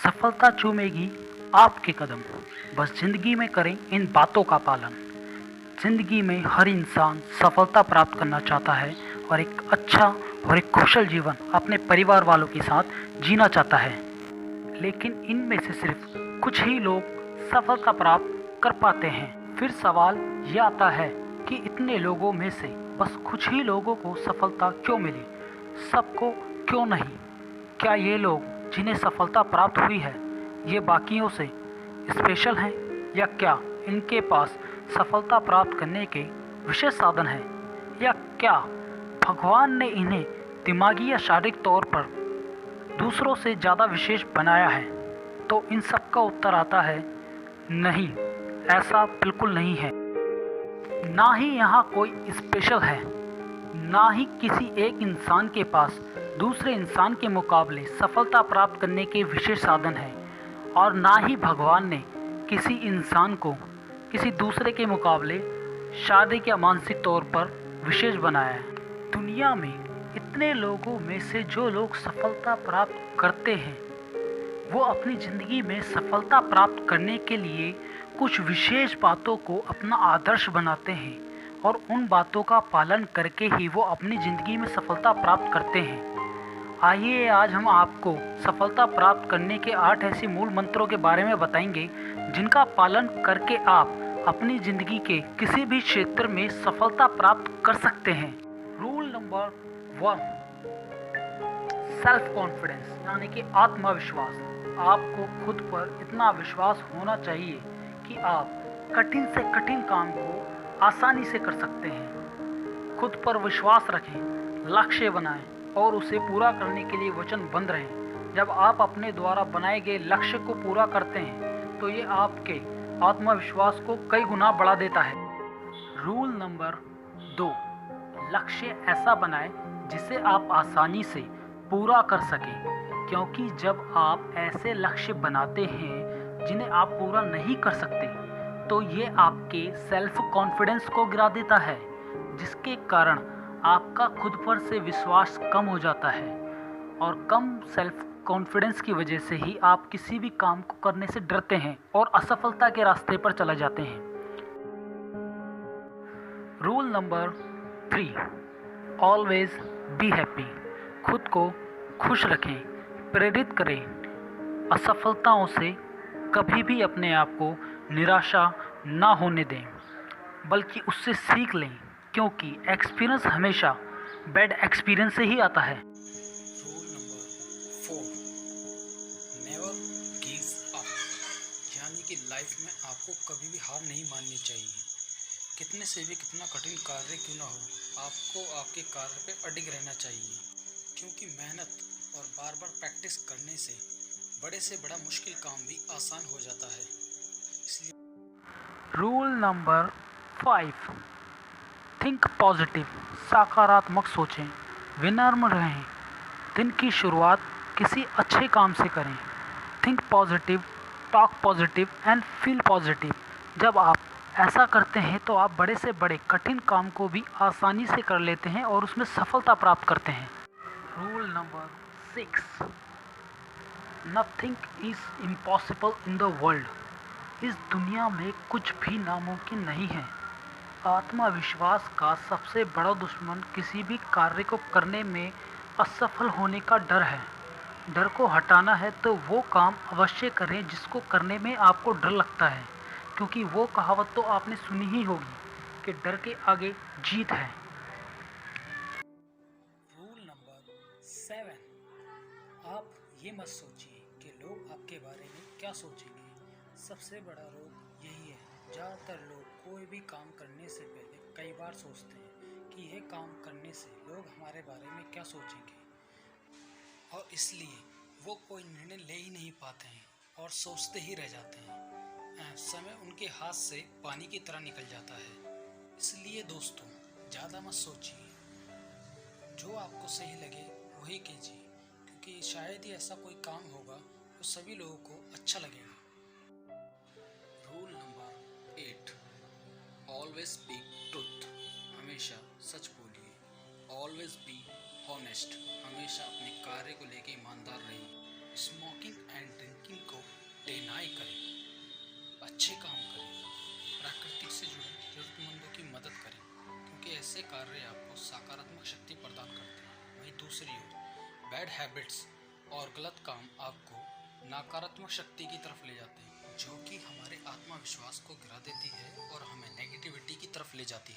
सफलता चूमेगी आपके कदम। बस जिंदगी में करें इन बातों का पालन। जिंदगी में हर इंसान सफलता प्राप्त करना चाहता है और एक अच्छा और एक कुशल जीवन अपने परिवार वालों के साथ जीना चाहता है। लेकिन इनमें से सिर्फ कुछ ही लोग सफलता प्राप्त कर पाते हैं। फिर सवाल यह आता है कि इतने लोगों में से बस कुछ ही लोगों को सफलता क्यों मिली, सबको क्यों नहीं? क्या ये लोग जिन्हें सफलता प्राप्त हुई है ये बाकियों से स्पेशल हैं, या क्या इनके पास सफलता प्राप्त करने के विशेष साधन हैं, या क्या भगवान ने इन्हें दिमागी या शारीरिक तौर पर दूसरों से ज़्यादा विशेष बनाया है? तो इन सब का उत्तर आता है नहीं, ऐसा बिल्कुल नहीं है। ना ही यहाँ कोई स्पेशल है, ना ही किसी एक इंसान के पास दूसरे इंसान के मुकाबले सफलता प्राप्त करने के विशेष साधन हैं, और ना ही भगवान ने किसी इंसान को किसी दूसरे के मुकाबले शारीरिक या मानसिक तौर पर विशेष बनाया है। दुनिया में इतने लोगों में से जो लोग सफलता प्राप्त करते हैं वो अपनी ज़िंदगी में सफलता प्राप्त करने के लिए कुछ विशेष बातों को अपना आदर्श बनाते हैं, और उन बातों का पालन करके ही वो अपनी ज़िंदगी में सफलता प्राप्त करते हैं। आइए आज हम आपको सफलता प्राप्त करने के 8 ऐसे मूल मंत्रों के बारे में बताएंगे जिनका पालन करके आप अपनी ज़िंदगी के किसी भी क्षेत्र में सफलता प्राप्त कर सकते हैं। रूल नंबर 1, सेल्फ कॉन्फिडेंस यानी कि आत्मविश्वास। आपको खुद पर इतना विश्वास होना चाहिए कि आप कठिन से कठिन काम को आसानी से कर सकते हैं। खुद पर विश्वास रखें, लक्ष्य बनाएं और उसे पूरा करने के लिए वचनबद्ध रहें। जब आप अपने द्वारा बनाए गए लक्ष्य को पूरा करते हैं तो ये आपके आत्मविश्वास को कई गुना बढ़ा देता है। रूल नंबर 2, लक्ष्य ऐसा बनाएं जिसे आप आसानी से पूरा कर सकें, क्योंकि जब आप ऐसे लक्ष्य बनाते हैं जिन्हें आप पूरा नहीं कर सकते तो ये आपके सेल्फ कॉन्फिडेंस को गिरा देता है, जिसके कारण आपका खुद पर से विश्वास कम हो जाता है, और कम सेल्फ कॉन्फिडेंस की वजह से ही आप किसी भी काम को करने से डरते हैं और असफलता के रास्ते पर चले जाते हैं। Rule number 3, always be happy. खुद को खुश रखें, प्रेरित करें। असफलताओं से कभी भी अपने आप को निराशा ना होने दें, बल्कि उससे सीख लें, क्योंकि एक्सपीरियंस हमेशा बैड एक्सपीरियंस से ही आता है। Rule number 4, never give up, यानी कि लाइफ में आपको कभी भी हार नहीं माननी चाहिए। कितने से भी कितना कठिन कार्य क्यों ना हो, आपको आपके कार्य पे अडिग रहना चाहिए, क्योंकि मेहनत और बार बार प्रैक्टिस करने से बड़े से बड़ा मुश्किल काम भी आसान हो जाता है। इसलिए रूल नंबर 5, थिंक पॉजिटिव, सकारात्मक सोचें, विनम्र रहें, दिन की शुरुआत किसी अच्छे काम से करें। Think positive, talk positive and feel positive. जब आप ऐसा करते हैं तो आप बड़े से बड़े कठिन काम को भी आसानी से कर लेते हैं और उसमें सफलता प्राप्त करते हैं। Rule number 6, nothing is impossible in the world. इस दुनिया में कुछ भी नामुमकिन नहीं है। आत्मविश्वास का सबसे बड़ा दुश्मन किसी भी कार्य को करने में असफल होने का डर है। डर को हटाना है तो वो काम अवश्य करें जिसको करने में आपको डर लगता है, क्योंकि वो कहावत तो आपने सुनी ही होगी कि डर के आगे जीत है। रूल नंबर 7, आप ये मत सोचिए कि लोग आपके बारे में क्या सोचेंगे। सबसे बड़ा रोग यही है। ज़्यादातर लोग कोई भी काम करने से पहले कई बार सोचते हैं कि यह काम करने से लोग हमारे बारे में क्या सोचेंगे, और इसलिए वो कोई निर्णय ले ही नहीं पाते हैं और सोचते ही रह जाते हैं। समय उनके हाथ से पानी की तरह निकल जाता है। इसलिए दोस्तों, ज़्यादा मत सोचिए, जो आपको सही लगे वही कीजिए, क्योंकि शायद ही ऐसा कोई काम होगा जो सभी लोगों को अच्छा लगेगा। Rule number 8, always speak truth, हमेशा सच बोलिए। ऑलवेज बी हॉनेस्ट, हमेशा अपने कार्य को लेकर ईमानदार रहिए। स्मोकिंग एंड ड्रिंकिंग ऐसे कार्य आपको सकारात्मक शक्ति प्रदान करते हैं। वहीं दूसरी ओर बैड हैबिट्स और गलत काम आपको नकारात्मक शक्ति की तरफ ले जाते हैं, जो कि हमारे आत्मविश्वास को गिरा देती है और हमें नेगेटिविटी की तरफ ले जाती है।